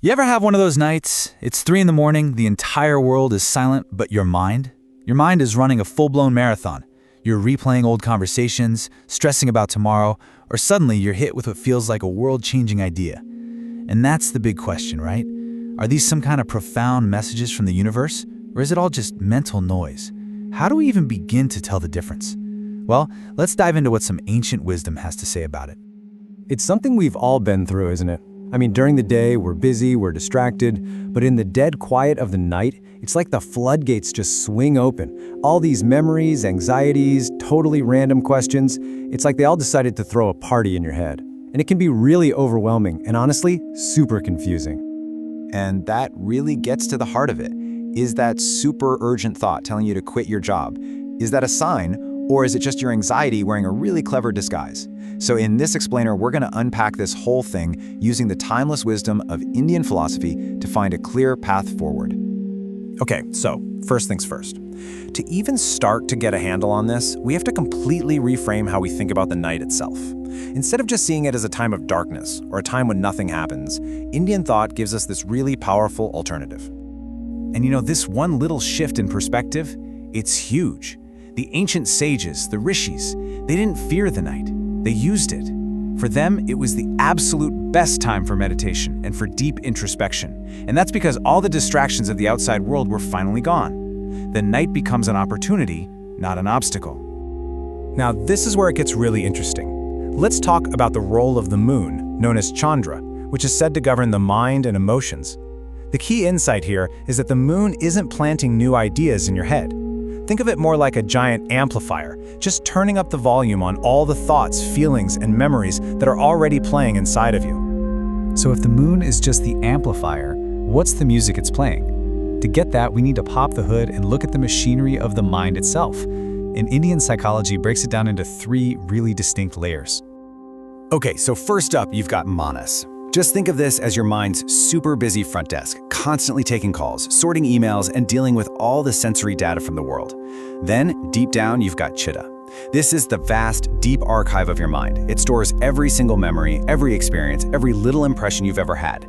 You ever have one of those nights? It's 3 in the morning, the entire world is silent, but your mind is running a full-blown marathon. You're replaying old conversations, stressing about tomorrow, or suddenly you're hit with what feels like a world-changing idea. And that's the big question, right? Are these some kind of profound messages from the universe, or is it all just mental noise? How do we even begin to tell the difference? Well, let's dive into what some ancient wisdom has to say about it. It's something we've all been through, isn't it? I mean, during the day, we're busy, we're distracted, but in the dead quiet of the night, it's like the floodgates just swing open. All these memories, anxieties, totally random questions, it's like they all decided to throw a party in your head. And it can be really overwhelming and honestly, super confusing. And that really gets to the heart of it. Is that super urgent thought telling you to quit your job? Is that a sign, or is it just your anxiety wearing a really clever disguise? So in this explainer, we're going to unpack this whole thing using the timeless wisdom of Indian philosophy to find a clear path forward. Okay, so first things first. To even start to get a handle on this, we have to completely reframe how we think about the night itself. Instead of just seeing it as a time of darkness or a time when nothing happens, Indian thought gives us this really powerful alternative. And this one little shift in perspective, it's huge. The ancient sages, the rishis, they didn't fear the night. They used it. For them, it was the absolute best time for meditation and for deep introspection. And that's because all the distractions of the outside world were finally gone. The night becomes an opportunity, not an obstacle. Now, this is where it gets really interesting. Let's talk about the role of the moon, known as Chandra, which is said to govern the mind and emotions. The key insight here is that the moon isn't planting new ideas in your head. Think of it more like a giant amplifier, just turning up the volume on all the thoughts, feelings, and memories that are already playing inside of you. So if the moon is just the amplifier, what's the music it's playing? To get that, we need to pop the hood and look at the machinery of the mind itself. And Indian psychology breaks it down into 3 really distinct layers. Okay, so first up, you've got manas. Just think of this as your mind's super busy front desk, constantly taking calls, sorting emails, and dealing with all the sensory data from the world. Then, deep down, you've got Chitta. This is the vast, deep archive of your mind. It stores every single memory, every experience, every little impression you've ever had.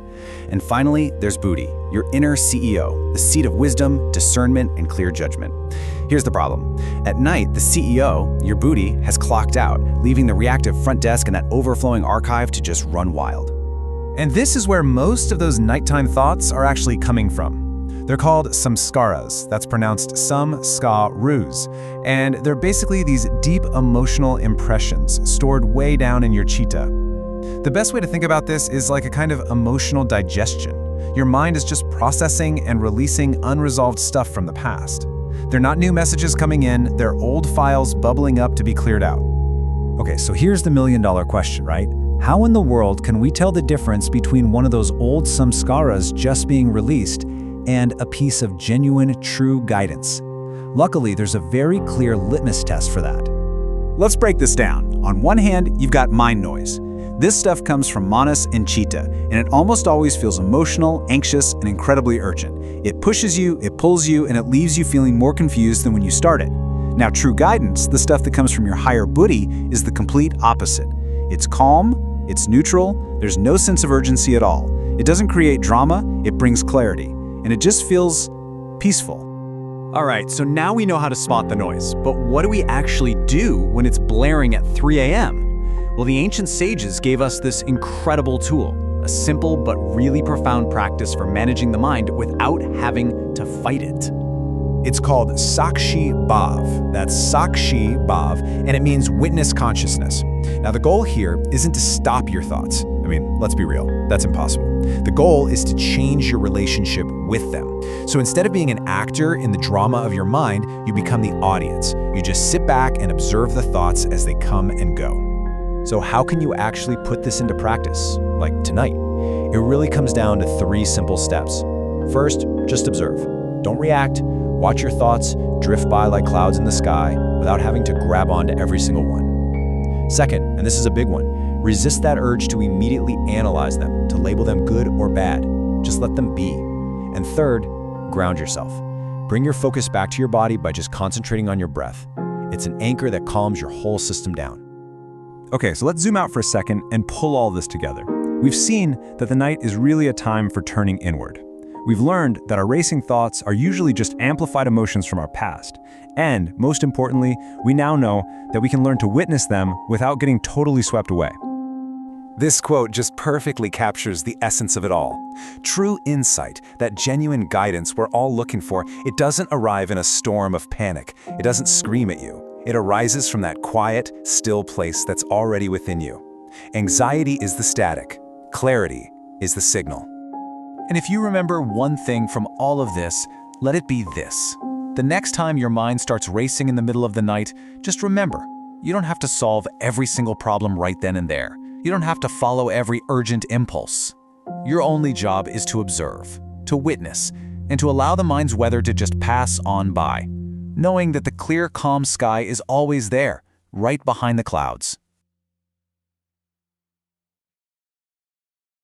And finally, there's Buddhi, your inner CEO, the seat of wisdom, discernment, and clear judgment. Here's the problem. At night, the CEO, your Buddhi, has clocked out, leaving the reactive front desk and that overflowing archive to just run wild. And this is where most of those nighttime thoughts are actually coming from. They're called samskaras, that's pronounced sam-ska-rus, and they're basically these deep emotional impressions stored way down in your chitta. The best way to think about this is like a kind of emotional digestion. Your mind is just processing and releasing unresolved stuff from the past. They're not new messages coming in, they're old files bubbling up to be cleared out. Okay, so here's the million-dollar question, right? How in the world can we tell the difference between one of those old samskaras just being released and a piece of genuine, true guidance? Luckily, there's a very clear litmus test for that. Let's break this down. On one hand, you've got mind noise. This stuff comes from manas and chitta, and it almost always feels emotional, anxious, and incredibly urgent. It pushes you, it pulls you, and it leaves you feeling more confused than when you started. Now, true guidance, the stuff that comes from your higher Buddhi, is the complete opposite. It's calm, it's neutral, there's no sense of urgency at all. It doesn't create drama, it brings clarity, and it just feels peaceful. All right, so now we know how to spot the noise, but what do we actually do when it's blaring at 3 a.m.? Well, the ancient sages gave us this incredible tool, a simple but really profound practice for managing the mind without having to fight it. It's called Sakshi Bhav. That's Sakshi Bhav, and it means witness consciousness. Now, the goal here isn't to stop your thoughts. I mean, let's be real, that's impossible. The goal is to change your relationship with them. So instead of being an actor in the drama of your mind, you become the audience. You just sit back and observe the thoughts as they come and go. So how can you actually put this into practice, like tonight? It really comes down to 3 simple steps. First, just observe. Don't react. Watch your thoughts drift by like clouds in the sky without having to grab onto every single one. Second, and this is a big one, resist that urge to immediately analyze them, to label them good or bad. Just let them be. And third, ground yourself. Bring your focus back to your body by just concentrating on your breath. It's an anchor that calms your whole system down. Okay, so let's zoom out for a second and pull all this together. We've seen that the night is really a time for turning inward. We've learned that our racing thoughts are usually just amplified emotions from our past. And, most importantly, we now know that we can learn to witness them without getting totally swept away. This quote just perfectly captures the essence of it all. True insight, that genuine guidance we're all looking for, it doesn't arrive in a storm of panic. It doesn't scream at you. It arises from that quiet, still place that's already within you. Anxiety is the static. Clarity is the signal. And if you remember one thing from all of this, let it be this. The next time your mind starts racing in the middle of the night, just remember, you don't have to solve every single problem right then and there. You don't have to follow every urgent impulse. Your only job is to observe, to witness, and to allow the mind's weather to just pass on by, knowing that the clear, calm sky is always there, right behind the clouds.